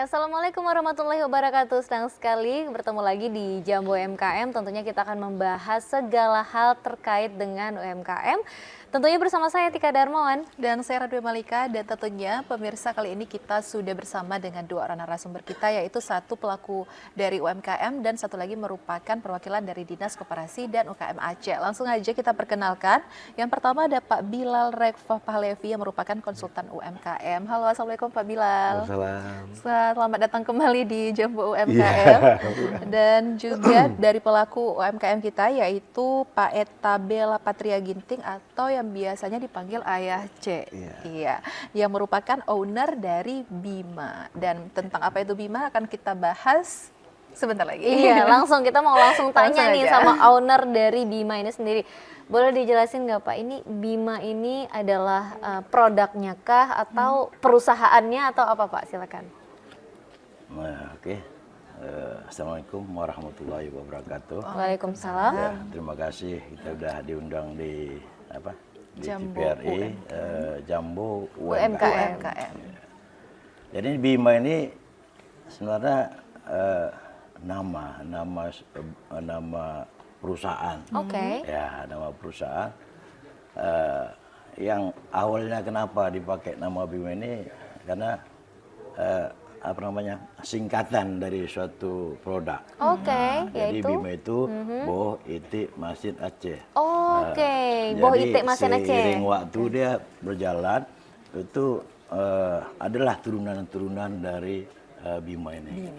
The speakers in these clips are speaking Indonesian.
Ya, Assalamualaikum warahmatullahi wabarakatuh. Senang sekali bertemu lagi di Jambo UMKM. Tentunya kita akan membahas segala hal terkait dengan UMKM. Tentunya bersama saya Tika Darmawan. Dan saya Radwi Malika, dan tentunya pemirsa kali ini kita sudah bersama dengan dua orang narasumber kita, yaitu satu pelaku dari UMKM dan satu lagi merupakan perwakilan dari Dinas Koperasi dan UKM Aceh. Langsung aja kita perkenalkan. Yang pertama ada Pak Bilal Rekfa Pahlevi yang merupakan konsultan UMKM. Halo, Assalamualaikum Pak Bilal. Waalaikumsalam. Selamat datang kembali di Jambo UMKM. Dan juga dari pelaku UMKM kita yaitu Pak Eta Bella Patria Ginting atau yang biasanya dipanggil Ayah C. Iya, yang merupakan owner dari Bima. Dan tentang apa itu Bima akan kita bahas sebentar lagi. Iya, kita mau langsung tanya nih aja. sama owner dari Bima ini sendiri. Boleh dijelasin nggak Pak, ini Bima ini adalah produknya kah atau perusahaannya atau apa Pak? Silakan. Oke. Assalamualaikum warahmatullahi wabarakatuh. Waalaikumsalam. Ya, terima kasih kita udah diundang di di Jambo TVRI Jambo UMKM. Jadi Bima ini sebenarnya nama perusahaan. Oke. Ya, nama perusahaan yang awalnya kenapa dipakai nama Bima ini karena singkatan dari suatu produk. Oke, Jadi yaitu Bima itu Boh Itik Masin Aceh. Oke, Boh Itik Masin Aceh. Seiring waktu dia berjalan itu adalah turunan-turunan dari Bima ini.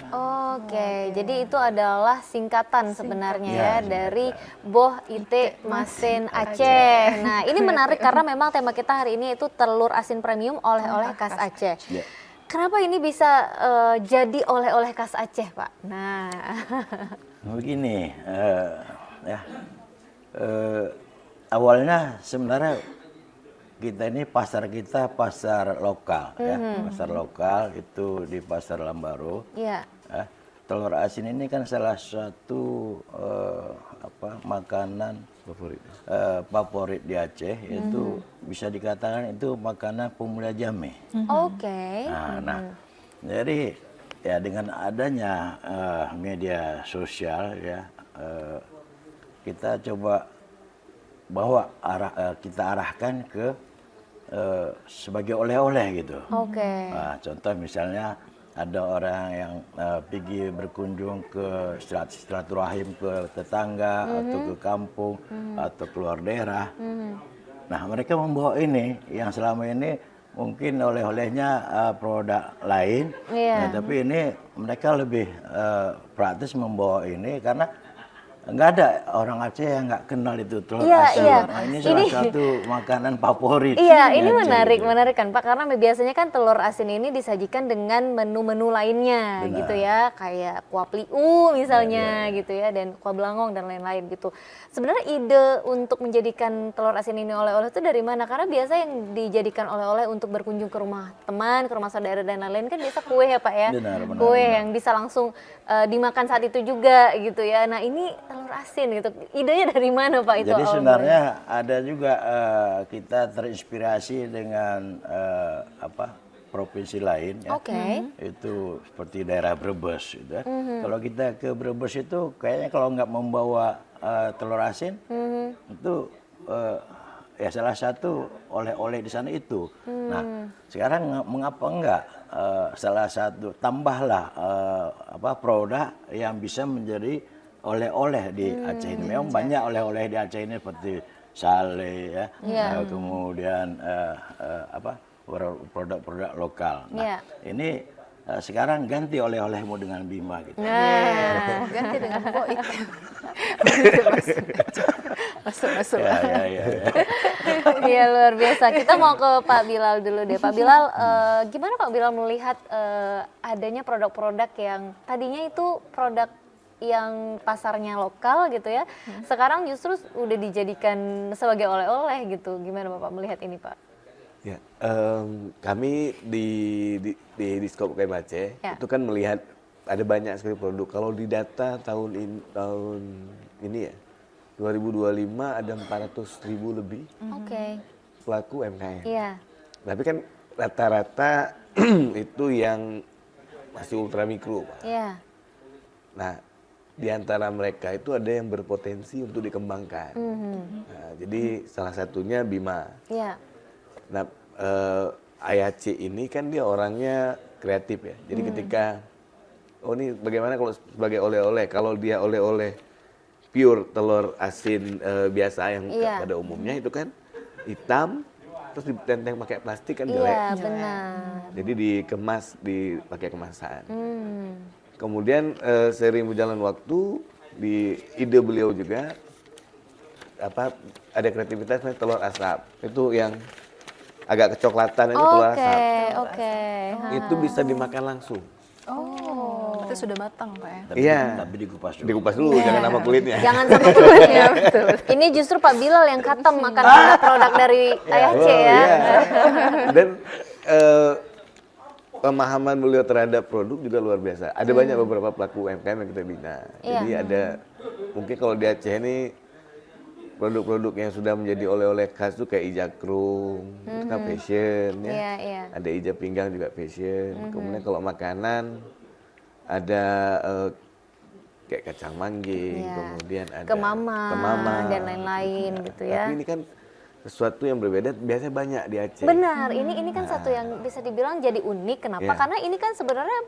Oke, jadi itu adalah singkatan sebenarnya ya dari Boh Itik Masin Aceh. Nah, ini menarik karena memang tema kita hari ini itu telur asin premium oleh-oleh khas Aceh. Ya. Kenapa ini bisa jadi oleh-oleh khas Aceh, Pak? Nah, Begini, awalnya sebenarnya kita pasar lokal, ya, pasar lokal itu di Pasar Lambaro. iya. Telur asin ini kan salah satu makanan favorit di Aceh, yaitu bisa dikatakan itu makanan pemuda Jameh. Oke. Nah, jadi ya dengan adanya media sosial ya, kita coba kita arahkan ke sebagai oleh-oleh gitu. Oke. Nah, contoh misalnya ada orang yang pergi berkunjung ke silaturahim ke tetangga atau ke kampung atau keluar daerah. Nah, mereka membawa ini yang selama ini mungkin oleh-olehnya produk lain. Iya. Nah, tapi ini mereka lebih praktis membawa ini karena nggak ada orang Aceh yang nggak kenal itu telur asin. Iya. Nah, ini salah satu makanan favorit. Iya, di ini Aceh, menarik gitu. kan Pak, karena biasanya kan telur asin ini disajikan dengan menu-menu lainnya. Benar. Gitu ya, kayak kuah pliu misalnya Ya. gitu ya, dan kuah belangong dan lain-lain gitu. Sebenarnya ide untuk menjadikan telur asin ini oleh-oleh itu dari mana? Karena biasa yang dijadikan oleh-oleh untuk berkunjung ke rumah teman, ke rumah saudara dan lain-lain kan biasa kue ya Pak ya. Benar. Kue yang bisa langsung dimakan saat itu juga gitu ya. Nah, ini telur asin gitu. Idenya dari mana Pak itu? Jadi awalnya? sebenarnya ada juga kita terinspirasi dengan provinsi lain ya. Oke. Itu seperti daerah Brebes gitu ya. Kalau kita ke Brebes itu kayaknya kalau nggak membawa telur asin itu ya salah satu oleh-oleh di sana itu. Nah, sekarang mengapa enggak salah satu tambahlah produk yang bisa menjadi oleh-oleh di Aceh ini. Memang banyak oleh-oleh di Aceh ini seperti sale ya, kemudian produk-produk lokal. Nah, ini sekarang ganti oleh-olehmu dengan Bima gitu. Nah, Ganti dengan Boh Itik. Masuk. Ya. iya luar biasa. Kita mau ke Pak Bilal dulu deh. Pak Bilal, gimana Pak Bilal melihat adanya produk-produk yang tadinya itu produk yang pasarnya lokal gitu ya, sekarang justru udah dijadikan sebagai oleh-oleh gitu. Gimana Bapak melihat ini Pak? Ya, kami di Diskop UKM Aceh itu kan melihat ada banyak sekali produk. Kalau di data tahun ini ya, 2025 ada 400.000 lebih Oke. pelaku UMKM. Iya. Tapi kan rata-rata itu yang masih ultramikro, Pak. Iya. Nah, di antara mereka itu ada yang berpotensi untuk dikembangkan. Nah, jadi salah satunya Bima. Iya. Nah, Ayace ini kan dia orangnya kreatif ya. Jadi ketika, oh ini bagaimana kalau sebagai oleh-oleh? Kalau dia oleh-oleh pure telur asin biasa yang Iya. pada umumnya itu kan hitam, terus ditenteng pakai plastik kan jelek. Iya, benar. Jadi dikemas, dipakai kemasan. Kemudian seiring berjalan waktu, di ide beliau juga ada kreativitas namanya telur asap. Itu yang agak kecoklatan itu telur Oke, asap. oke. Itu bisa dimakan langsung. Oh, berarti sudah matang Pak ya? Tapi, Iya. tapi dikupas dulu. Dikupas dulu, jangan sama kulitnya. Jangan sama kulitnya, betul. Ini justru Pak Bilal yang khatam makan produk dari Ayace Oh, ya. iya. Dan pemahaman beliau terhadap produk juga luar biasa. Ada banyak beberapa pelaku UMKM yang kita bina. Iya. Jadi ada, mungkin kalau di Aceh ini produk-produk yang sudah menjadi oleh-oleh khas tuh kayak ijakrung, itu kan fashion ya. Iya, iya. Ada ija pinggang juga fashion. Kemudian kalau makanan ada kayak kacang mangging, Iya. kemudian ada Kemama dan lain-lain gitu ya. Tapi ini kan sesuatu yang berbeda, biasanya banyak di Aceh. Benar, ini kan satu yang bisa dibilang jadi unik. Kenapa? Iya. Karena ini kan sebenarnya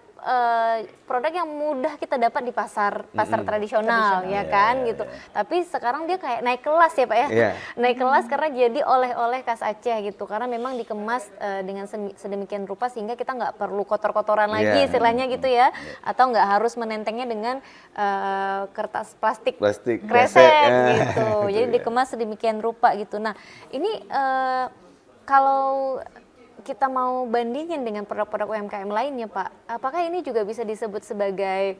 produk yang mudah kita dapat di pasar tradisional, ya kan gitu. Tapi sekarang dia kayak naik kelas ya Pak ya. Iya. Naik kelas karena jadi oleh-oleh khas Aceh gitu. Karena memang dikemas dengan sedemikian rupa sehingga kita nggak perlu kotor-kotoran lagi Iya. istilahnya gitu ya. Atau nggak harus menentengnya dengan kertas plastik Plastik kresek ya. gitu. Jadi dikemas sedemikian rupa gitu. Nah, ini kalau kita mau bandingin dengan produk-produk UMKM lainnya, Pak, apakah ini juga bisa disebut sebagai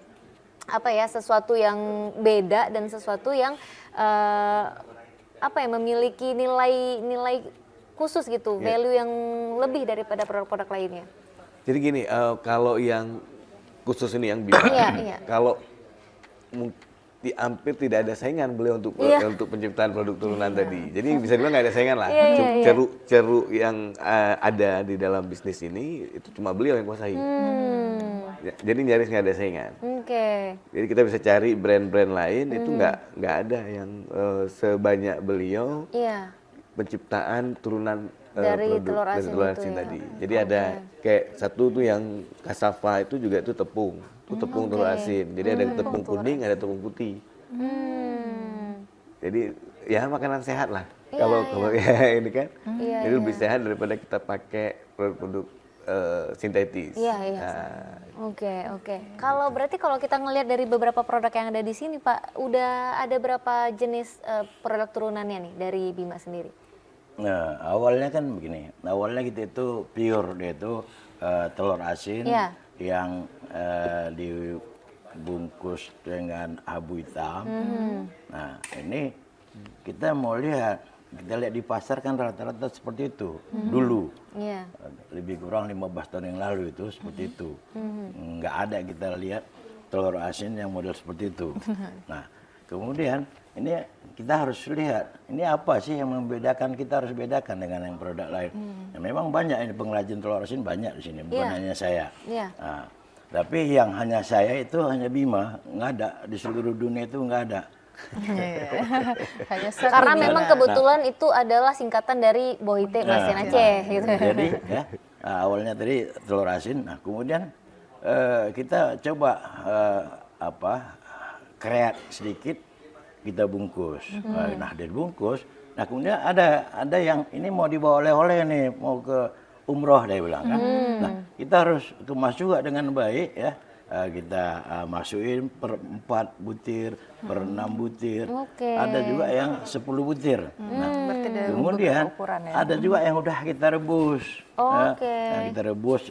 apa ya, sesuatu yang beda dan sesuatu yang apa ya, memiliki nilai khusus gitu, value yang lebih daripada produk-produk lainnya? Jadi gini, kalau yang khusus ini yang Bima, Iya. kalau hampir tidak ada saingan beliau untuk penciptaan produk turunan tadi. Jadi bisa dibilang nggak ada saingan lah. Iya. Ceruk yang ada di dalam bisnis ini itu cuma beliau yang kuasai. Ya, jadi nyaris nggak ada saingan. Oke. Jadi kita bisa cari brand-brand lain itu nggak ada yang sebanyak beliau Iya. penciptaan turunan Dari produk telur dari asin telur itu asin ya. tadi. Jadi ada kayak satu tuh yang kasava itu juga itu tepung. Itu tepung telur asin. Jadi ada tepung kuning, ada tepung putih. Jadi ya makanan sehat lah. Kalau ya ini kan. Jadi lebih sehat daripada kita pakai produk-produk sintetis. Iya. Nah, Oke. Kalau berarti kalau kita ngelihat dari beberapa produk yang ada di sini, Pak, udah ada berapa jenis produk turunannya nih dari Bima sendiri? Nah, awalnya kan begini. Awalnya kita itu pure, dia itu telur asin Iya. yang dibungkus dengan abu hitam. Nah, ini kita mau lihat, kita lihat di pasar kan rata-rata seperti itu dulu. Iya. Lebih kurang 15 tahun yang lalu itu seperti itu. Nggak ada kita lihat telur asin yang model seperti itu. Nah, kemudian ini kita harus lihat, ini apa sih yang membedakan, kita harus bedakan dengan yang produk lain. Ya, memang banyak ini pengrajin telur asin, banyak di sini, bukan hanya saya. Iya. Nah, tapi yang hanya saya itu hanya Bima, nggak ada, di seluruh dunia itu nggak ada. Hanya Karena satu memang Bima. kebetulan itu adalah singkatan dari Bohite Masin Aceh gitu. Jadi ya, awalnya tadi telur asin, nah kemudian kita coba kreat sedikit, kita bungkus. Nah dari bungkus, nah kemudian ada yang ini mau dibawa oleh-oleh nih, mau ke umroh dia bilang kan. Nah kita harus kemas juga dengan baik ya. Kita masukin per 4 butir, per 6 butir. Oke. Ada juga yang 10 butir. Nah, Berarti ada kemudian beberapa ukuran ya. ada juga yang udah kita rebus. Ya. Oke. Nah, kita rebus,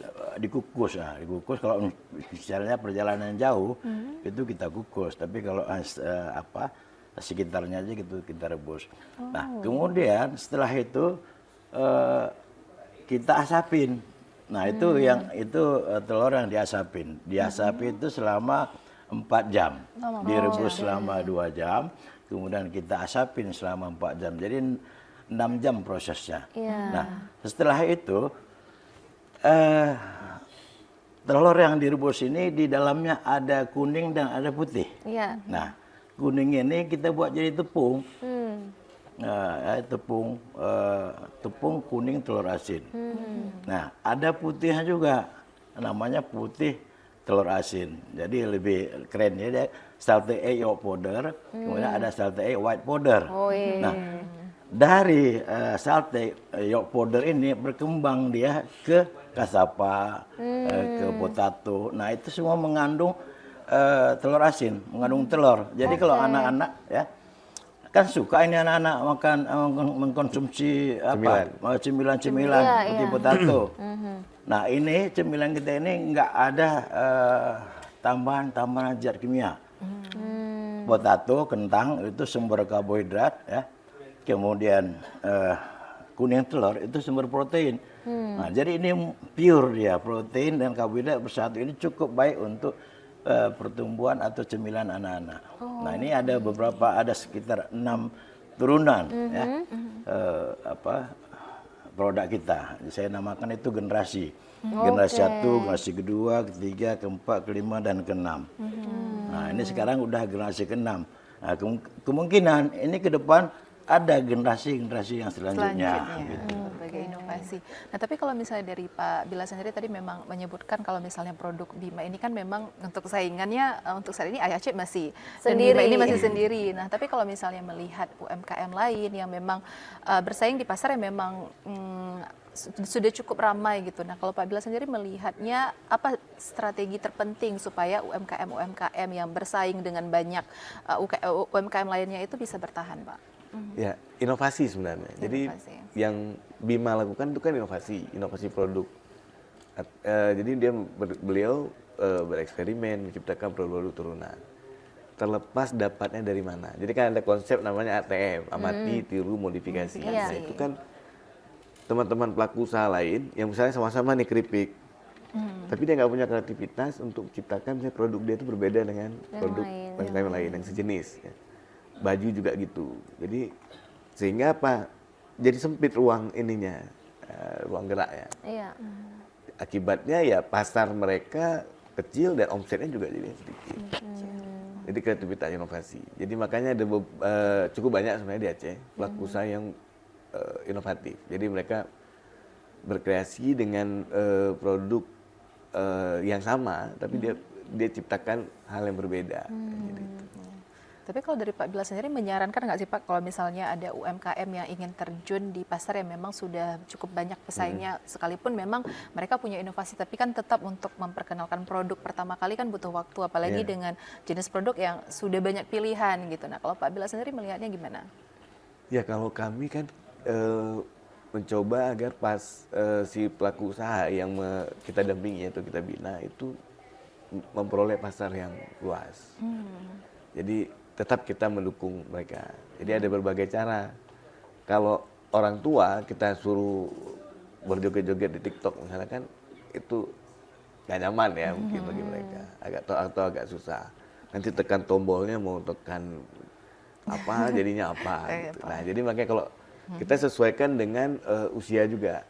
dikukus. Nah, dikukus kalau misalnya perjalanan jauh itu kita kukus. Tapi kalau sekitarnya aja gitu kita rebus. Nah, kemudian setelah itu kita asapin. Nah, itu telur yang diasapin. Diasapin itu selama 4 jam. Direbus selama 2 jam, kemudian kita asapin selama 4 jam. Jadi 6 jam prosesnya. Iya. Nah, setelah itu telur yang direbus ini di dalamnya ada kuning dan ada putih. Iya. Nah, kuning ini kita buat jadi tepung. Tepung kuning telur asin. Nah, ada putihnya juga, namanya putih telur asin. Jadi lebih keren ya, dia salted egg yolk powder, kemudian ada salted egg white powder. Oh iya. Nah, dari salted yolk powder ini berkembang dia ke kasapa, ke potato. Nah, itu semua mengandung telur asin, mengandung telur. Jadi kalau anak-anak ya kan suka ini anak-anak makan mengkonsumsi cemilan-cemilan seperti potato. Nah, ini cemilan kita ini nggak ada tambahan zat kimia. Potato, kentang itu sumber karbohidrat ya. Kemudian kuning telur itu sumber protein. Nah, jadi ini pure dia, protein dan karbohidrat bersatu, ini cukup baik untuk pertumbuhan atau cemilan anak-anak. Nah, ini ada beberapa, ada sekitar 6 turunan ya, produk kita. Saya namakan itu generasi. Generasi 1, generasi kedua, ketiga, keempat, kelima, dan keenam. Nah, ini sekarang udah generasi keenam. Nah, kemungkinan ini ke depan ada generasi-generasi yang selanjutnya. Gitu. Sebagai inovasi. Nah, tapi kalau misalnya dari Pak Bilal sendiri tadi memang menyebutkan kalau misalnya produk Bima ini kan memang untuk saingannya untuk saat ini AAC masih Sendiri. dan Bima ini masih sendiri. Nah, tapi kalau misalnya melihat UMKM lain yang memang bersaing di pasar yang memang sudah cukup ramai gitu. Nah, kalau Pak Bilal sendiri melihatnya apa strategi terpenting supaya UMKM yang bersaing dengan banyak UMKM lainnya itu bisa bertahan, Pak? Ya, inovasi sebenarnya. Jadi yang Bima lakukan itu kan inovasi produk. Jadi beliau bereksperimen menciptakan produk-produk turunan. Terlepas dapatnya dari mana. Jadi kan ada konsep namanya ATM, amati, tiru, modifikasi. Nah, itu kan teman-teman pelaku usaha lain yang misalnya sama-sama nih keripik, tapi dia nggak punya kreativitas untuk menciptakan produk dia itu berbeda dengan produk yang lain yang sejenis. Ya. Baju juga gitu. Jadi sehingga apa? Jadi sempit ruang ininya, ruang gerak ya. Iya. Akibatnya ya pasar mereka kecil dan omsetnya juga jadi sedikit. Jadi kreativitas inovasi. Jadi makanya ada cukup banyak sebenarnya di Aceh pelaku usaha yang inovatif. Jadi mereka berkreasi dengan produk yang sama, tapi dia ciptakan hal yang berbeda. Gitu. Tapi kalau dari Pak Bilal sendiri menyarankan nggak sih Pak kalau misalnya ada UMKM yang ingin terjun di pasar yang memang sudah cukup banyak pesaingnya, sekalipun memang mereka punya inovasi, tapi kan tetap untuk memperkenalkan produk pertama kali kan butuh waktu, apalagi dengan jenis produk yang sudah banyak pilihan gitu. Nah, kalau Pak Bilal sendiri melihatnya gimana? Ya kalau kami kan mencoba agar pas si pelaku usaha yang kita dampingi atau kita bina itu memperoleh pasar yang luas. Jadi tetap kita mendukung mereka. Jadi ada berbagai cara. Kalau orang tua kita suruh berjoget-joget di TikTok misalnya kan itu nggak nyaman ya mungkin bagi mereka. Agak susah. Nanti tekan tombolnya mau tekan apa jadinya apa. Gitu. Nah jadi makanya kalau kita sesuaikan dengan usia juga.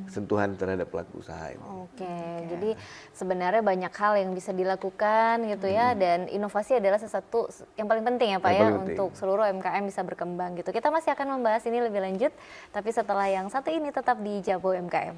Sentuhan terhadap pelaku usaha ini. Oke, jadi sebenarnya banyak hal yang bisa dilakukan gitu ya, dan inovasi adalah sesuatu yang paling penting ya Pak ya untuk seluruh UMKM bisa berkembang gitu. Kita masih akan membahas ini lebih lanjut, tapi setelah yang satu ini tetap di Jabo UMKM.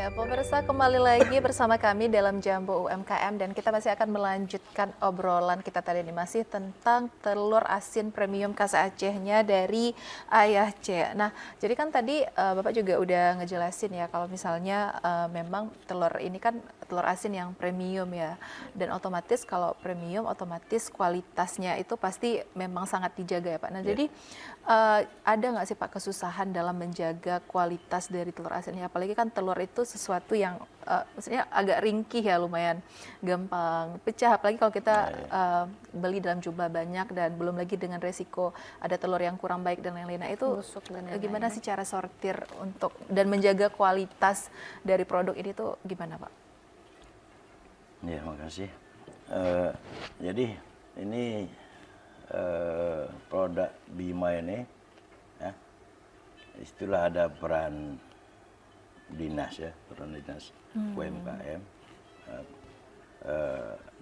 Ya, pemirsa kembali lagi bersama kami dalam Jambo UMKM dan kita masih akan melanjutkan obrolan kita tadi ini masih tentang telur asin premium khas Acehnya dari Ayah C. Nah, jadi kan tadi Bapak juga udah ngejelasin ya kalau misalnya memang telur ini kan telur asin yang premium ya. Dan otomatis kalau premium otomatis kualitasnya itu pasti memang sangat dijaga ya Pak. Nah, jadi ada nggak sih Pak kesusahan dalam menjaga kualitas dari telur asinnya? Apalagi kan telur itu sesuatu yang maksudnya agak ringkih ya, lumayan gampang pecah. Apalagi kalau kita beli dalam jumlah banyak dan belum lagi dengan resiko ada telur yang kurang baik dan lain-lain. Nah, itu Busuk dan lain-lain. gimana sih cara sortir untuk dan menjaga kualitas dari produk ini tuh gimana Pak? Ya, makasih. Jadi ini produk Bima ini, ya, istilah ada peran dinas ya, peran dinas UMKM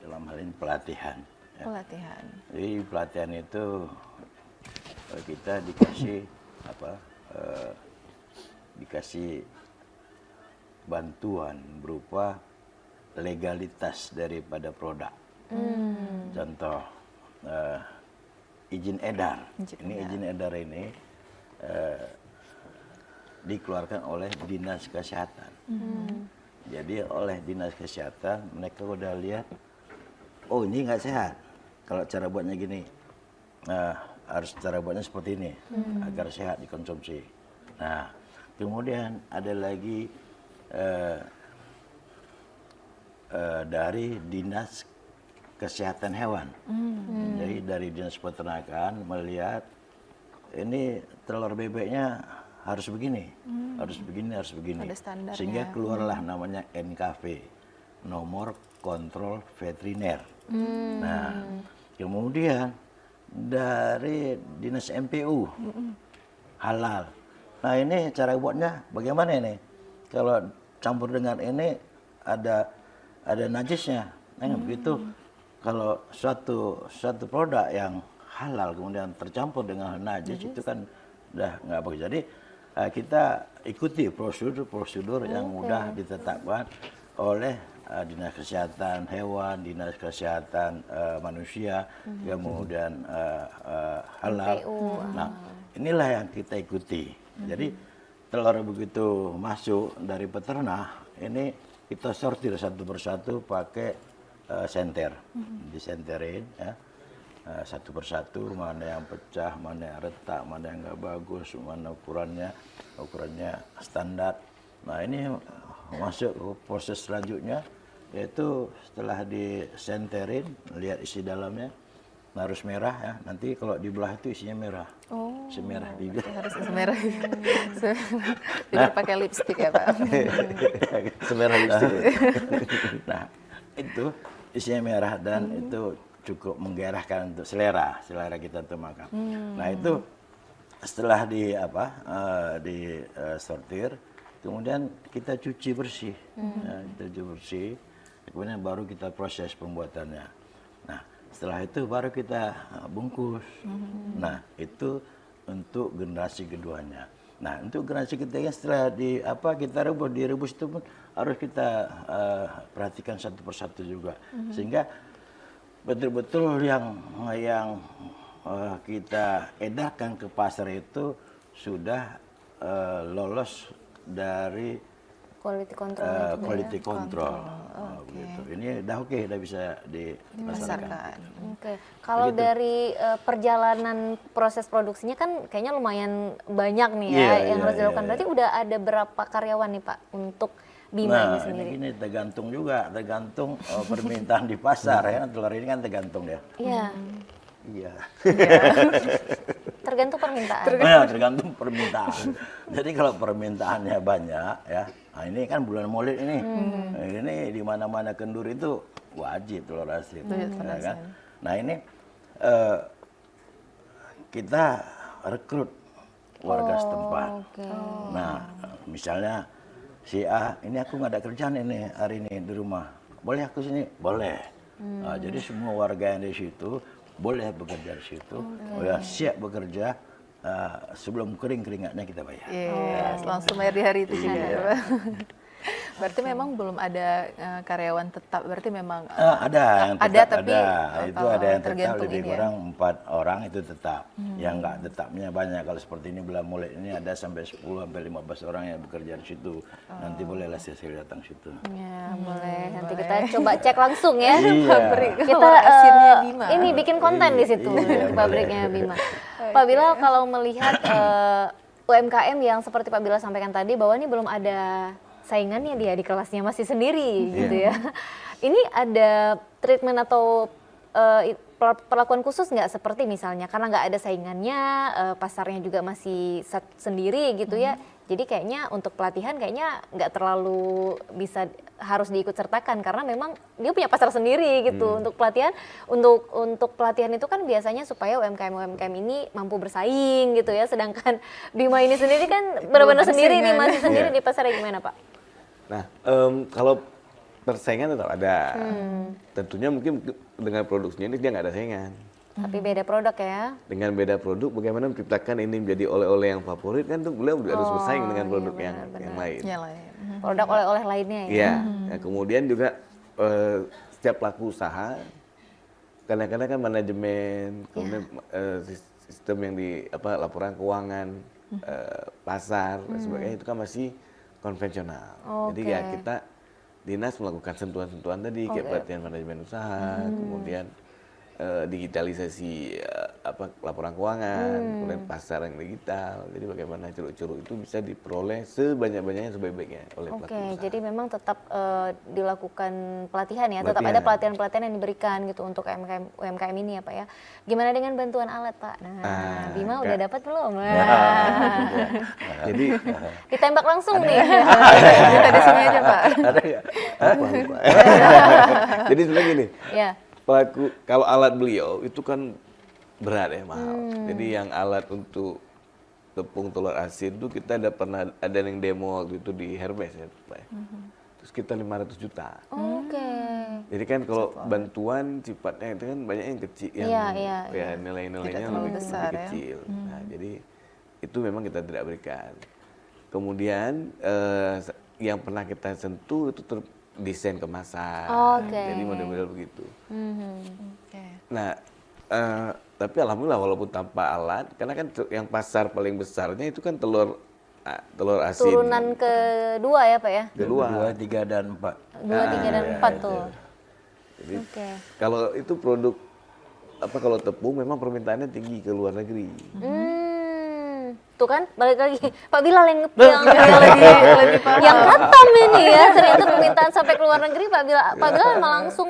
dalam hal ini pelatihan. Ya. Pelatihan. Jadi pelatihan itu kita dikasih dikasih bantuan berupa legalitas daripada produk. Contoh izin edar. Izin edar ini dikeluarkan oleh Dinas Kesehatan. Jadi oleh Dinas Kesehatan mereka udah lihat, oh ini nggak sehat. Kalau cara buatnya gini, harus cara buatnya seperti ini agar sehat dikonsumsi. Nah, kemudian ada lagi dari Dinas Kesehatan Hewan. Jadi dari Dinas Peternakan melihat ini telur bebeknya harus begini, harus begini, harus begini. Ada standarnya. Sehingga keluarlah namanya NKV, nomor kontrol veteriner. Nah, kemudian dari Dinas MPU halal. Nah, ini cara buatnya bagaimana ini? Kalau campur dengan ini ada najisnya. Nah, begitu. Kalau suatu produk yang halal kemudian tercampur dengan najis itu kan udah nggak bagus. Jadi kita ikuti prosedur yang udah ditetapkan oleh Dinas Kesehatan Hewan, Dinas Kesehatan Manusia, kemudian halal. Nah, inilah yang kita ikuti. Jadi telur begitu masuk dari peternak, ini kita sortir satu persatu pakai senter, disenterin ya, satu persatu mana yang pecah, mana yang retak, mana yang nggak bagus, mana ukurannya standar. Nah, ini masuk ke proses selanjutnya, yaitu setelah disenterin, lihat isi dalamnya, harus merah ya. Nanti kalau dibelah itu isinya merah. Semerah bibir. Harus semerah. Bibir pakai lipstik ya Pak. Semerah lipstik. Nah, itu isinya merah dan itu cukup menggairahkan untuk selera kita untuk makan. Nah, itu setelah sortir, kemudian kita cuci bersih. Kemudian baru kita proses pembuatannya. Nah, setelah itu baru kita bungkus. Nah, itu untuk generasi keduanya. Nah, untuk generasi ketiga setelah kita direbus itu pun harus kita perhatikan satu persatu juga, sehingga betul-betul yang kita edarkan ke pasar itu sudah lolos dari quality control. Gitu. Ini udah udah bisa dipasarkan. Oke. Kalau dari perjalanan proses produksinya kan kayaknya lumayan banyak nih ya yang harus dilakukan. Berarti udah ada berapa karyawan nih Pak untuk Bima ini sendiri? Ini tergantung permintaan di pasar ya. Telur ini kan tergantung ya. Iya. Iya. Tergantung permintaan. Tergantung permintaan. Jadi kalau permintaannya banyak ya, nah ini kan bulan Maulid ini, ini di mana-mana kendur itu wajib telur asin. Ya kan? Nah ini kita rekrut warga setempat. Nah misalnya si A, ini aku nggak ada kerjaan ini hari ini di rumah, boleh aku sini? Boleh. Nah, jadi semua warga yang di situ boleh bekerja di situ, siap bekerja sebelum kering keringatnya kita bayar. Langsung bayar di hari itu juga. Ya, Pak. Berarti memang belum ada karyawan tetap, berarti memang Ada yang tetap ada, tapi itu ada yang tetap tergantung lebih ini ya. kurang 4 orang itu tetap. Yang nggak tetapnya banyak. Kalau seperti ini belum mulai ini ada sampai 10 sampai 15 orang yang bekerja di situ. Nanti bolehlah saya datang situ. Ya, boleh. Nanti kita coba cek langsung ya. Iya. Pabrik Kita telur asinnya Bima. ini bikin konten di situ Iya, di pabriknya Bima. Pak Bilal, kalau melihat UMKM yang seperti Pak Bilal sampaikan tadi bahwa ini belum ada saingannya, dia di kelasnya masih sendiri gitu ya. Ini ada treatment atau perlakuan khusus nggak, seperti misalnya karena nggak ada saingannya, pasarnya juga masih sendiri gitu ya. Jadi kayaknya untuk pelatihan kayaknya nggak terlalu bisa harus diikut sertakan karena memang dia punya pasar sendiri gitu. Untuk pelatihan, untuk pelatihan itu kan biasanya supaya UMKM ini mampu bersaing gitu ya. Sedangkan Bima ini sendiri kan benar-benar sendiri nih, masih sendiri di pasarnya. Gimana Pak? Nah, kalau persaingan tetap ada. Tentunya mungkin dengan produksinya ini dia nggak ada saingan. Tapi beda produk ya. Dengan beda produk, bagaimana menciptakan ini menjadi oleh-oleh yang favorit kan tuh beliau harus bersaing dengan produk yang lain. Ya lah ya. Produk oleh-oleh lainnya ya. Iya. Nah, kemudian juga setiap pelaku usaha, kadang-kadang kan manajemen, kemudian sistem yang di laporan keuangan, pasar dan sebagainya itu kan masih konvensional. Jadi ya kita dinas melakukan sentuhan-sentuhan tadi kayak pelatihan manajemen usaha, kemudian digitalisasi laporan keuangan, kemudian pasar yang digital. Jadi bagaimana curug-curug itu bisa diperoleh sebanyak-banyaknya sebaik-baiknya oleh pelaku usaha. Jadi memang tetap dilakukan pelatihan ya, tetap ada pelatihan-pelatihan yang diberikan gitu untuk UMKM ini ya Pak ya. Gimana dengan bantuan alat Pak? Nah, Bima udah dapat belum? Jadi Ditembak langsung nih. Kita di sini aja Pak. Ada ya? jadi sebenarnya gini, Ya. pelaku kalau alat beliau itu kan berat ya, mahal. Jadi yang alat untuk tepung telur asin itu kita pernah ada yang demo waktu itu di Hermes ya, Pak. Terus kita 500 juta. Oke. Jadi kan kalau bantuan sifatnya itu kan banyak yang kecil, yang ya nilai-nilainya lebih besar, ya. kecil. Nah, jadi itu memang kita tidak berikan. Kemudian yang pernah kita sentuh itu desain kemasan. Jadi model-model begitu. Nah, tapi alhamdulillah walaupun tanpa alat, karena kan yang pasar paling besarnya itu kan telur asin. Turunan kedua ya Pak ya? Kedua, 3 dan 4. 2, 3 dan 4 tuh. Jadi kalau itu produk kalau tepung memang permintaannya tinggi ke luar negeri. Tuh kan balik lagi Pak Bilal yang lebih yang katam ini ya, ternyata permintaan sampai ke luar negeri. Pak Bilal memang langsung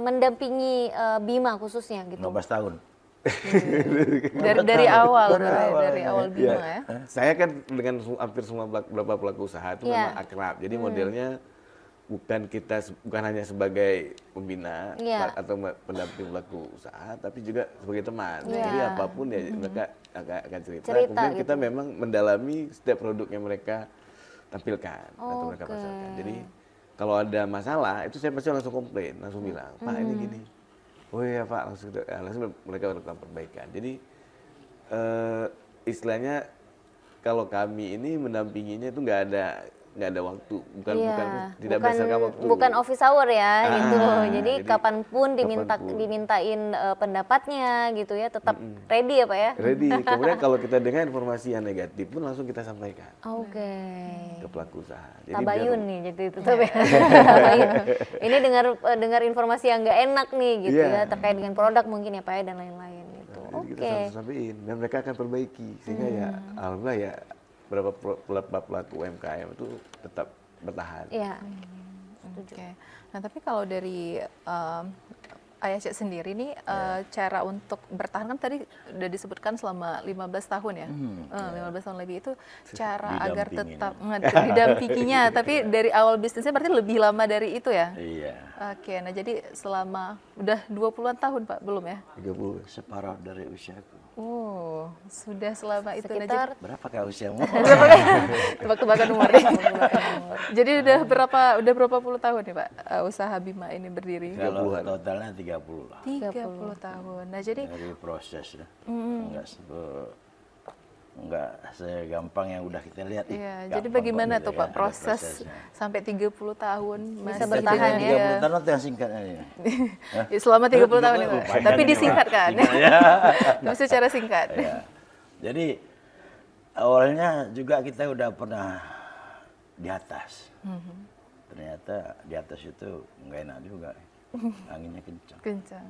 mendampingi Bima khususnya gitu. 15 tahun. Dari awal Bima ya. Saya kan dengan hampir semua beberapa pelaku usaha itu memang akrab. Jadi modelnya bukan hanya sebagai pembina atau pendamping pelaku usaha, tapi juga sebagai teman. Jadi apapun ya mereka akan cerita. Kemudian kita memang mendalami setiap produk yang mereka tampilkan atau mereka pasarkan. Jadi kalau ada masalah itu saya pasti langsung komplain, langsung bilang, Pak ini gini. Oh iya Pak, langsung mereka melakukan perbaikan. Jadi istilahnya kalau kami ini mendampinginya itu nggak ada waktu, bukan berdasarkan waktu. Bukan office hour ya gitu. Jadi kapanpun dimintain pendapatnya gitu ya, tetap ready ya Pak ya. Ready. Kemudian kalau kita dengar informasi yang negatif pun langsung kita sampaikan. Ke pelaku usaha. Jadi Tabayun nih jadi itu tuh ya. Tabayun. Ini dengar informasi yang nggak enak nih gitu ya, terkait dengan produk mungkin ya Pak ya, dan lain-lain gitu. Jadi kita selalu sampaikan dan mereka akan perbaiki sehingga ya alhamdulillah ya beberapa pelaku UMKM itu tetap bertahan. Iya. Nah tapi kalau dari Ayah Cek sendiri nih cara untuk bertahan kan tadi udah disebutkan selama 15 tahun ya. 15 tahun lebih itu cara agar tetap didampinginya. Tapi dari awal bisnisnya berarti lebih lama dari itu ya? Iya. Oke, nah jadi selama udah 20-an tahun Pak, belum ya? 30, separuh dari usiaku. Oh, sudah selama itu. Sekitar Berapa kau usiamu? Tebak-tebakan umur deh. Jadi udah berapa puluh tahun nih Pak usaha Bima ini berdiri? Kalau totalnya 30 lah. 30 tahun. Nah jadi dari proses ya. Enggak nggak segampang yang udah kita lihat. Iya, Gampang jadi kok bagaimana gitu tuh ya, Pak ada proses prosesnya. sampai 30 tahun Bisa masih bertahan dengan- ya. 30 tahun atau yang singkatnya ini? Ya, selama 30 tahun itu, Panjang tapi ini, Pak. disingkatkan. Ya. Tapi secara singkat. Ya. Jadi awalnya juga kita udah pernah di atas. Ternyata di atas itu nggak enak juga. Anginnya kencang. Kencang.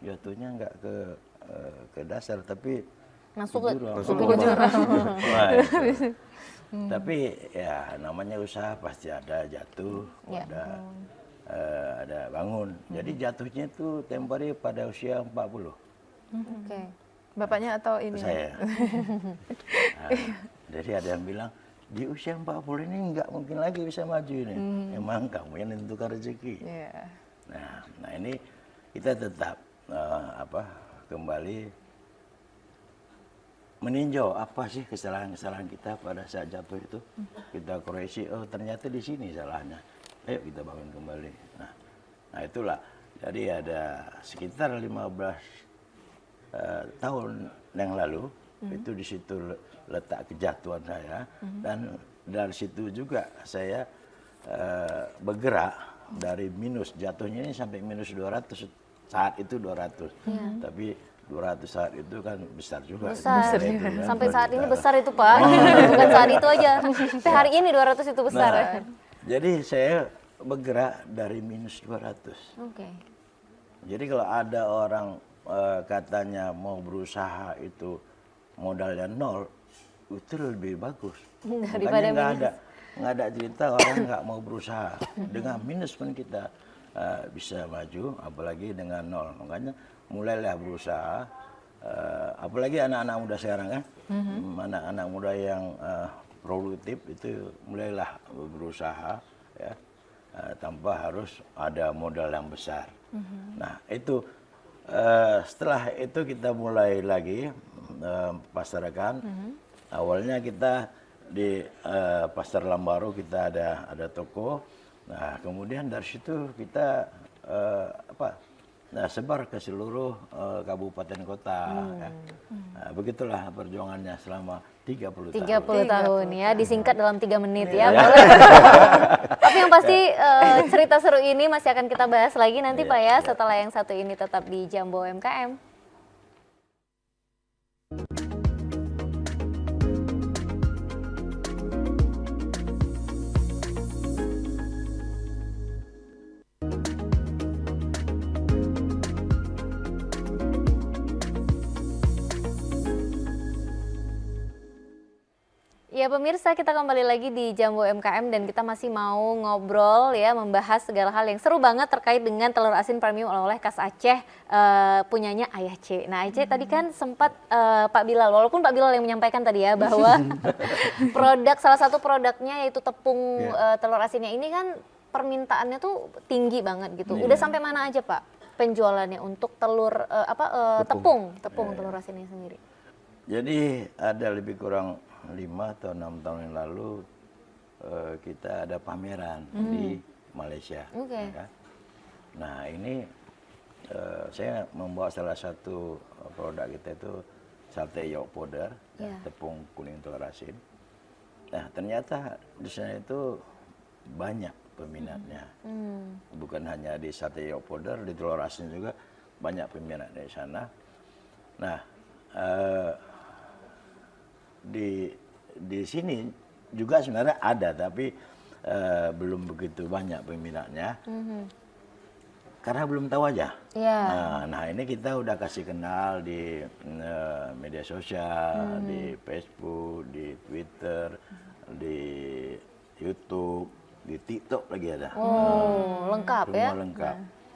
Jatuhnya nggak ke dasar tapi Masuk ke ke jurang. masuk ke jurang. Wah, itu. Tapi ya namanya usaha pasti ada jatuh, Ya. ada bangun. Jadi jatuhnya itu tempo hari pada usia 40. Oke. Bapaknya atau ini? Saya. Nah, jadi ada yang bilang di usia 40 ini nggak mungkin lagi bisa maju ini. Emang kamu yang menentukan rezeki. Iya. Nah ini kita tetap kembali meninjau apa sih kesalahan-kesalahan kita pada saat jatuh itu. Kita koreksi, oh ternyata di sini salahnya. Ayo kita bangun kembali. Nah itulah. Jadi ada sekitar 15 tahun yang lalu itu di situ letak kejatuhan saya dan dari situ juga saya bergerak dari minus jatuhnya ini sampai minus 200 saat itu 200 tapi 200 saat itu kan besar juga. Besar. Itu, kan. Sampai saat ini besar itu Pak. Bukan saat itu aja. Sampai hari ini 200 itu besar. Nah, jadi saya bergerak dari minus 200. Oke. Jadi kalau ada orang katanya mau berusaha itu modalnya nol, itu lebih bagus. Daripada Makanya nggak ada cerita orang nggak mau berusaha. Dengan minus pun kita bisa maju, apalagi dengan nol. Makanya mulailah berusaha. Apalagi anak-anak muda sekarang kan, anak-anak muda yang produktif itu mulailah berusaha ya, tanpa harus ada modal yang besar. Nah itu setelah itu kita mulai lagi pasarkan. Awalnya kita di Pasar Lambaru kita ada toko. Nah kemudian dari situ kita sebar ke seluruh kabupaten kota. Ya. Nah, begitulah perjuangannya selama 30 tahun. 30 tahun ya, disingkat dalam 3 menit ya. Iya. Boleh. Tapi yang pasti cerita seru ini masih akan kita bahas lagi nanti Pak ya, setelah yang satu ini tetap di Jambo UMKM. Ya pemirsa, kita kembali lagi di Jambo UMKM dan kita masih mau ngobrol ya, membahas segala hal yang seru banget terkait dengan telur asin premium oleh-oleh khas Aceh punyanya Ayah C. Nah Ayah C tadi kan sempat Pak Bilal, walaupun Pak Bilal yang menyampaikan tadi ya bahwa salah satu produknya yaitu tepung telur asinnya ini kan permintaannya tuh tinggi banget gitu. Udah sampai mana aja Pak penjualannya untuk telur tepung telur asinnya sendiri? Jadi ada lebih kurang 5 atau 6 tahun yang lalu kita ada pameran di Malaysia. Oke. Ya. Nah ini saya membawa salah satu produk kita itu sate yolk powder, tepung kuning telur asin. Nah ternyata di sana itu banyak peminatnya. Bukan hanya di sate yolk powder, di telur asin juga banyak peminat dari sana. Nah di sini juga sebenarnya ada tapi belum begitu banyak peminatnya karena belum tahu aja. Nah ini kita udah kasih kenal di media sosial, di Facebook, di Twitter, di YouTube, di TikTok lagi ada. Oh lengkap ya. Semua lengkap.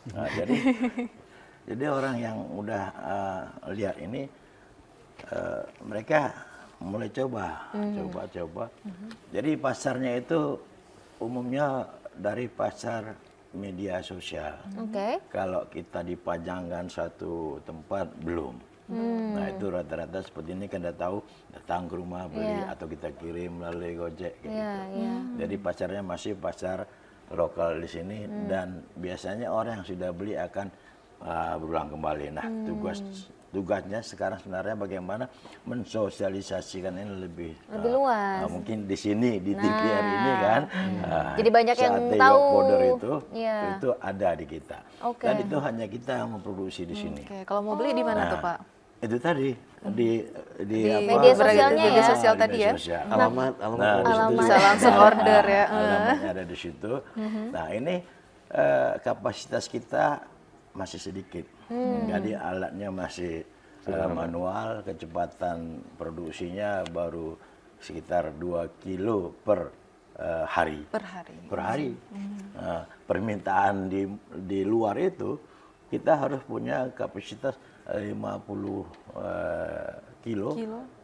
Nah, jadi orang yang udah lihat ini mereka mulai coba. Jadi pasarnya itu umumnya dari pasar media sosial. Kalau kita dipajangkan suatu tempat belum. Nah itu rata-rata seperti ini kan udah tahu datang ke rumah beli atau kita kirim melalui Gojek gitu. Jadi pasarnya masih pasar lokal di sini dan biasanya orang yang sudah beli akan berulang kembali. Nah tugas tugasnya sekarang sebenarnya bagaimana mensosialisasikan ini lebih luas. mungkin di sini di TVR ini kan. Jadi banyak yang sate tahu. York Border Iya. itu ada di kita. Oke. Dan itu hanya kita yang memproduksi di sini. Oke, kalau mau beli di mana tuh Pak? Itu tadi di media sosialnya media ya? sosial di tadi media ya. sosial. Alamat Nah, di situ Bisa juga langsung ada. order ya. Alamatnya ada di situ. Nah, ini kapasitas kita masih sedikit. Jadi alatnya masih manual, kecepatan produksinya baru sekitar 2 kilo per hari. Per hari. Nah, permintaan di luar itu kita harus punya kapasitas 50 kilo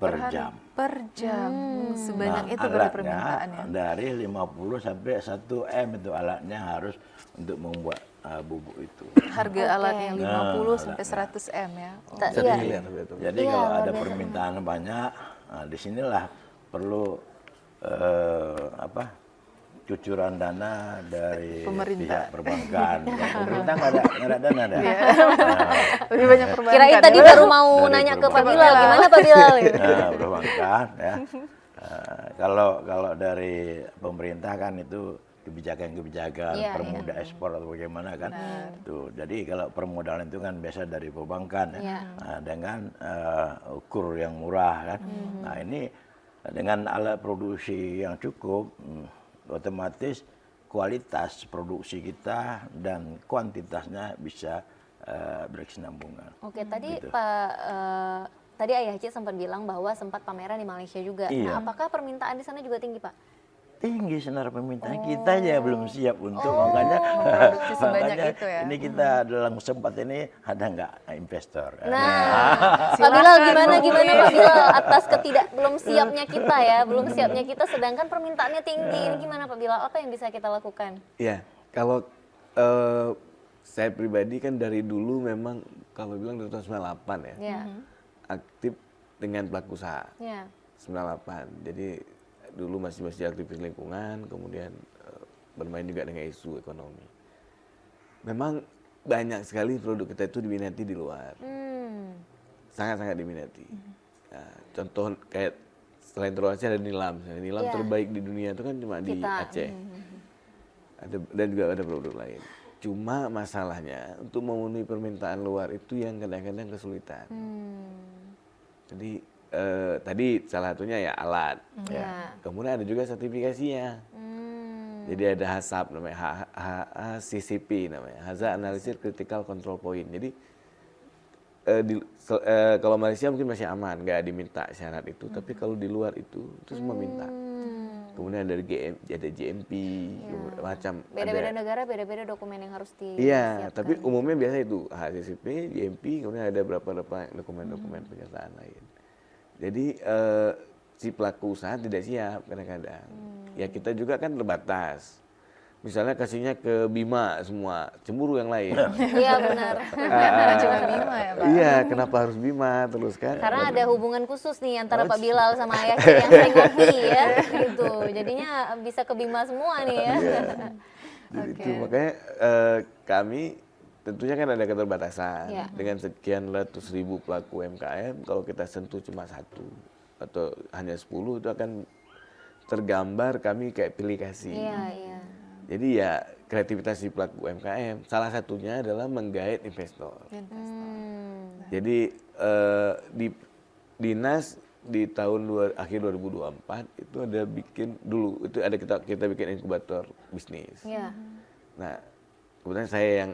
per hari. jam. Per jam. Sebanyak itu berarti alatnya permintaannya. dari 50 sampai 1 M itu alatnya harus untuk membuat bubuk itu. Harga alatnya 50 sampai 100 M ya. Oh. Satu Iya. miliar betul. Jadi Iya, kalau luar ada biasa. permintaan banyak, disinilah perlu cucuran dana dari Pemerintah. pihak perbankan. Pemerintah nggak ada dana dah. Lebih banyak perbankan. Kirain tadi ya. baru mau Dari nanya ke Pak perbankan. Bilal, gimana Pak Bilal? Nah, perbankan ya. Kalau dari pemerintah kan itu kebijakan-kebijakan Iya, permudah ekspor atau bagaimana kan. Tuh, jadi kalau permodalan itu kan biasa dari perbankan ya. Iya. Nah, dengan ukur yang murah kan. Nah, ini dengan alat produksi yang cukup otomatis kualitas produksi kita dan kuantitasnya bisa berkesinambungan. Oke, tadi Gitu. tadi Ayah Cik sempat bilang bahwa sempat pameran di Malaysia juga. Iya. Nah, apakah permintaan di sana juga tinggi, Pak? Tinggi sebenarnya permintaan, kita aja belum siap untuk makanya memproduksi sebanyak makanya itu ya. ini kita dalam sempat ini ada nggak investor. Nah, Pak Bilal gimana Pak Bilal atas belum siapnya kita ya, belum siapnya kita sedangkan permintaannya tinggi. Ini gimana Pak Bilal? Apa yang bisa kita lakukan? Iya, kalau saya pribadi kan dari dulu memang kalau bilang dari tahun 98 ya, Ya. aktif dengan pelaku usaha. Ya. 98. Jadi dulu masih aktivis lingkungan, kemudian bermain juga dengan isu ekonomi. Memang banyak sekali produk kita itu diminati di luar, sangat-sangat diminati. Nah, contoh kayak selain Terowasi ada nilam, nilam Iya. terbaik di dunia itu kan cuma di Kita. Aceh. Dan juga ada produk lain. Cuma masalahnya untuk memenuhi permintaan luar itu yang kadang-kadang kesulitan. Jadi tadi salah satunya ya alat. Ya. Kemudian ada juga sertifikasinya. Jadi ada HACCP namanya, HACCP namanya, Hazard Analysis Critical Control Point. Jadi kalau Malaysia mungkin masih aman, nggak diminta syarat itu. Tapi kalau di luar itu semua minta. Kemudian ada GMP, macam. Beda-beda negara, beda-beda dokumen yang harus disiapkan. Iya, tapi umumnya biasa itu HACCP, GMP, kemudian ada beberapa dokumen-dokumen penyertaan lain. Jadi si pelaku usaha tidak siap kadang-kadang. Ya kita juga kan terbatas. Misalnya kasihnya ke Bima semua, cemburu yang lain. Iya benar. Cuma Bima ya Pak. Iya, kenapa harus Bima terus kan? Karena ada hubungan khusus nih antara Pak Bilal sama Ayah Cik yang sering ngopi ya, gitu. Jadinya bisa ke Bima semua nih ya. Jadi itu makanya kami tentunya kan ada keterbatasan. Iya. Dengan sekian ratus ribu pelaku UMKM, kalau kita sentuh cuma 1 atau hanya 10 itu akan tergambar kami kayak pilih kasih. Iya, iya. Jadi ya kreativitas si pelaku UMKM salah satunya adalah menggait investor. Jadi di dinas di tahun akhir 2024 itu ada bikin dulu itu ada kita bikin inkubator bisnis. Iya. Nah kebetulan saya yang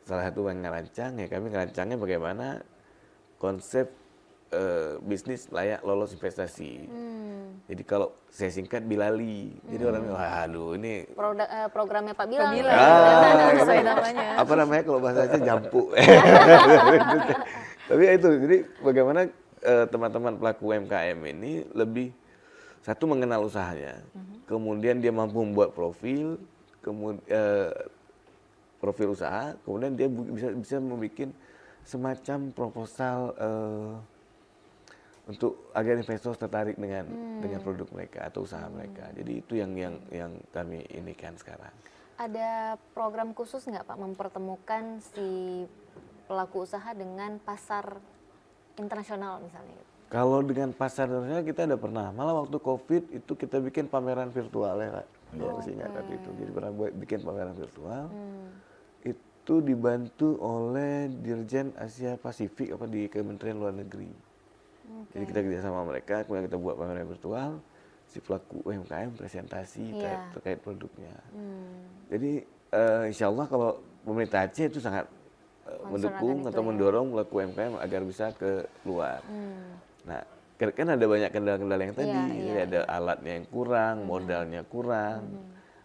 salah satu yang ngerancang ya kami ngerancangnya bagaimana konsep bisnis layak lolos investasi. Jadi kalau saya singkat Bilali. Jadi orang waduh ini Programnya Pak Bilal. Bilal. Sesuai namanya. Apa namanya kalau bahasa Aceh jampu. Tapi ya itu jadi bagaimana teman-teman pelaku UMKM ini lebih satu mengenal usahanya, kemudian dia mampu membuat profil, kemudian profil usaha, kemudian dia bisa membuat semacam proposal untuk agar investor tertarik dengan produk mereka atau usaha mereka. Jadi itu yang kami inikan sekarang. Ada program khusus nggak Pak mempertemukan si pelaku usaha dengan pasar internasional misalnya gitu? Kalau dengan pasar internasional kita ada pernah, malah waktu COVID itu kita bikin pameran virtual ya Kak. Ya, singkat waktu itu. Jadi pernah bikin pameran virtual. Itu dibantu oleh Dirjen Asia Pasifik apa di Kementerian Luar Negeri. Jadi kita kerja sama mereka, kemudian kita buat pameran virtual, si pelaku UMKM presentasi terkait produknya. Jadi insya Allah kalau pemerintah Aceh itu sangat mendukung atau mendorong pelaku UMKM agar bisa ke luar. Nah, kan ada banyak kendala-kendala yang tadi, jadi ada alatnya yang kurang, modalnya kurang,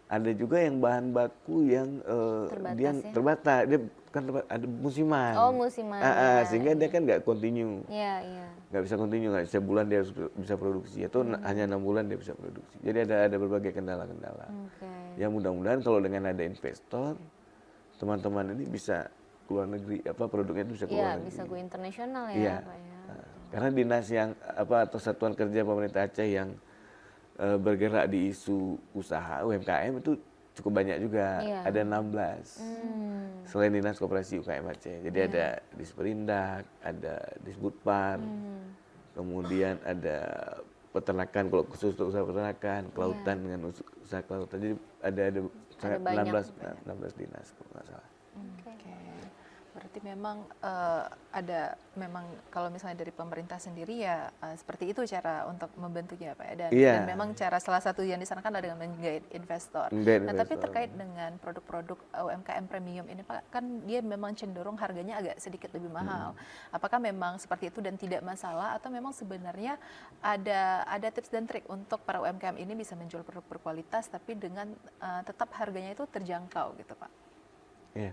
ada juga yang bahan baku yang terbatas, dia kan ada musiman. Oh, musiman. Sehingga dia kan nggak continue, Iya. nggak bisa continue, nggak sebulan dia harus bisa produksi, atau hanya 6 bulan dia bisa produksi. Jadi ada berbagai kendala-kendala. Ya mudah-mudahan kalau dengan ada investor, teman-teman ini bisa keluar negeri, produknya itu bisa keluar negeri. Bisa go internasional ya, Pak ya. Karena dinas yang atau satuan kerja pemerintah Aceh yang bergerak di isu usaha UMKM itu cukup banyak juga, ada 16. Selain Dinas Koperasi UKM Aceh. Jadi ada Disperindak, ada Disbudpar, kemudian ada peternakan, kalau khusus untuk usaha peternakan, kelautan dengan usaha kelautan. Jadi ada 16 dinas kalau nggak salah. Berarti memang ada memang kalau misalnya dari pemerintah sendiri ya seperti itu cara untuk membantunya Pak ya. Dan memang cara salah satu yang disarankan adalah dengan menggait investor. Nah tapi terkait dengan produk-produk UMKM premium ini Pak, kan dia memang cenderung harganya agak sedikit lebih mahal. Apakah memang seperti itu dan tidak masalah, atau memang sebenarnya ada tips dan trik untuk para UMKM ini bisa menjual produk berkualitas tapi dengan tetap harganya itu terjangkau gitu Pak? Iya.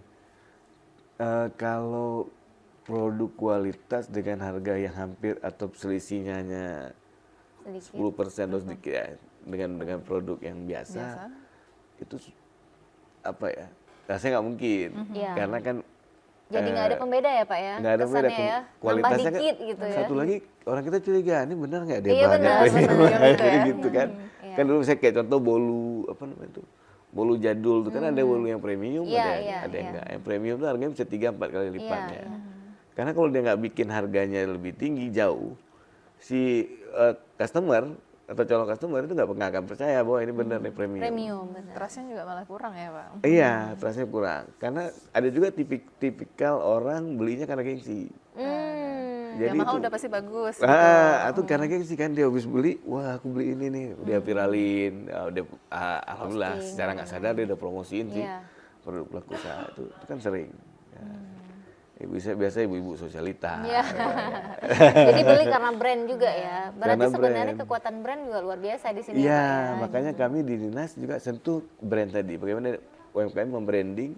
Kalau produk kualitas dengan harga yang hampir atau selisihnya hanya 10% atau sedikit ya, dengan produk yang biasa. Itu apa ya, rasanya nggak mungkin. Karena kan jadi nggak ada pembeda ya Pak ya, nggak ada pembeda, ya, kualitasnya nambah dikit gitu ya. Satu lagi orang kita curiga, ini benar nggak dia Iya, bahannya benar, premium benar, gitu kan. Kan dulu saya kayak contoh bolu bolu jadul tuh kan ada bolu yang premium, ada yang enggak. Yang premium tuh harganya bisa 3-4 kali lipatnya. Karena kalau dia nggak bikin harganya lebih tinggi jauh, si customer atau calon customer itu nggak akan percaya bahwa ini benar nih premium. Trustnya juga malah kurang ya Pak? Iya, trustnya kurang. Karena ada juga tipikal orang belinya karena gengsi. Jadi yang mahal udah pasti bagus. Atau karena gengsi kan, dia habis beli, wah aku beli ini nih, dia viralin, udah alhamdulillah secara nggak sadar dia udah promosiin sih produk pelaku usaha itu kan sering. Biasa ibu-ibu sosialita. Jadi beli karena brand juga ya. Berarti sebenarnya kekuatan brand juga luar biasa di sini. Iya, makanya kami di dinas juga sentuh brand tadi. Bagaimana UMKM membranding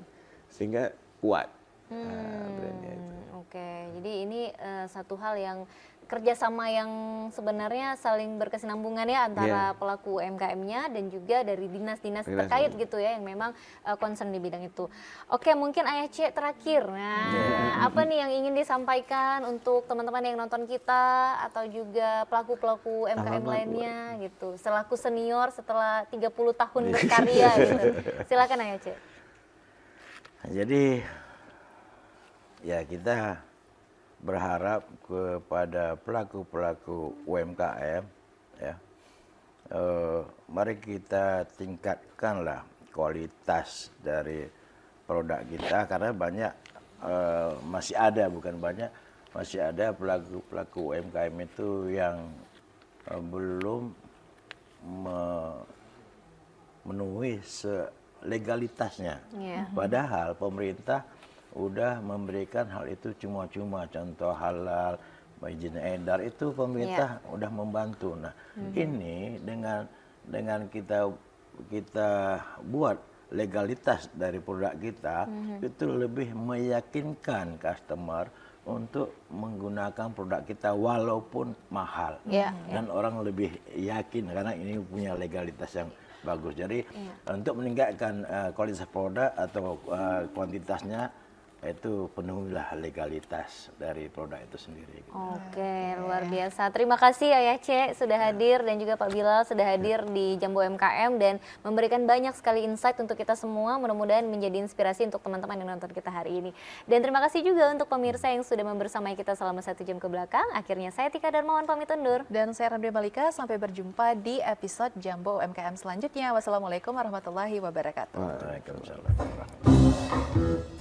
sehingga kuat brandnya itu. Oke, jadi ini satu hal yang kerjasama yang sebenarnya saling berkesinambungan ya antara pelaku UMKM-nya dan juga dari dinas-dinas terkait gitu ya yang memang concern di bidang itu. Oke, mungkin Ayah C terakhir. Nah, apa nih yang ingin disampaikan untuk teman-teman yang nonton kita atau juga pelaku-pelaku UMKM lainnya gitu. Selaku senior setelah 30 tahun berkarya gitu. Silakan Ayah C. Jadi ya kita berharap kepada pelaku-pelaku UMKM ya, mari kita tingkatkanlah kualitas dari produk kita, karena banyak masih ada pelaku-pelaku UMKM itu yang belum memenuhi legalitasnya. Padahal pemerintah udah memberikan hal itu cuma-cuma, contoh halal, izin edar itu pemerintah udah membantu. Nah, ini dengan kita buat legalitas dari produk kita, itu lebih meyakinkan customer untuk menggunakan produk kita walaupun mahal. Dan orang lebih yakin karena ini punya legalitas yang bagus. Jadi untuk meningkatkan kualitas produk atau kuantitasnya, itu penuhilah legalitas dari produk itu sendiri. Oke, luar biasa. Terima kasih ya Ce sudah hadir dan juga Pak Bilal sudah hadir di Jambo UMKM dan memberikan banyak sekali insight untuk kita semua. Mudah-mudahan menjadi inspirasi untuk teman-teman yang nonton kita hari ini. Dan terima kasih juga untuk pemirsa yang sudah membersamai kita selama 1 jam ke belakang. Akhirnya saya Tika Darmawan pamit undur. Dan saya Ramli Malika, sampai berjumpa di episode Jambo UMKM selanjutnya. Wassalamualaikum warahmatullahi wabarakatuh. Waalaikumsalam warahmatullahi wabarakatuh.